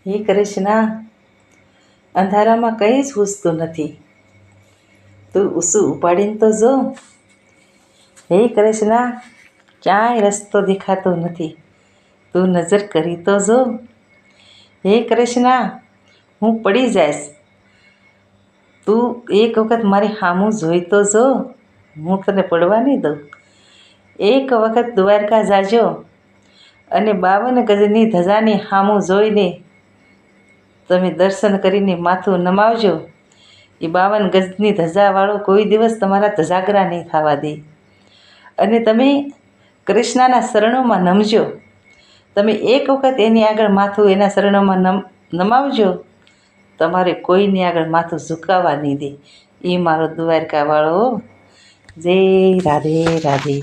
હે કૃષ્ણ, અંધારામાં કંઈ જ સૂઝતું નથી. તું ઉસું ઉપાડીને તો જો. હે કૃષ્ણ, ક્યાંય રસ્તો દેખાતો નથી. તું નજર કરી તો જો. હે કૃષ્ણ, હું પડી જઈશ. તું એક વખત મારી સામું જોઈ તો જો. હું તને પડવા નહીં દઉં. એક વખત દ્વારકા જાજો અને 52 ગજની ધજાની સામું જોઈને તમે દર્શન કરીને માથું નમાવજો. એ 52 ગજની ધજાવાળો કોઈ દિવસ તમારા ધજાગરા નહીં થવા દે. અને તમે કૃષ્ણના શરણોમાં નમજો. તમે એક વખત એની આગળ માથું એના શરણોમાં નમાવજો, તમારે કોઈની આગળ માથું ઝુકાવવા નહીં દે. એ મારો દ્વારકાવાળો. જય રાધે રાધે.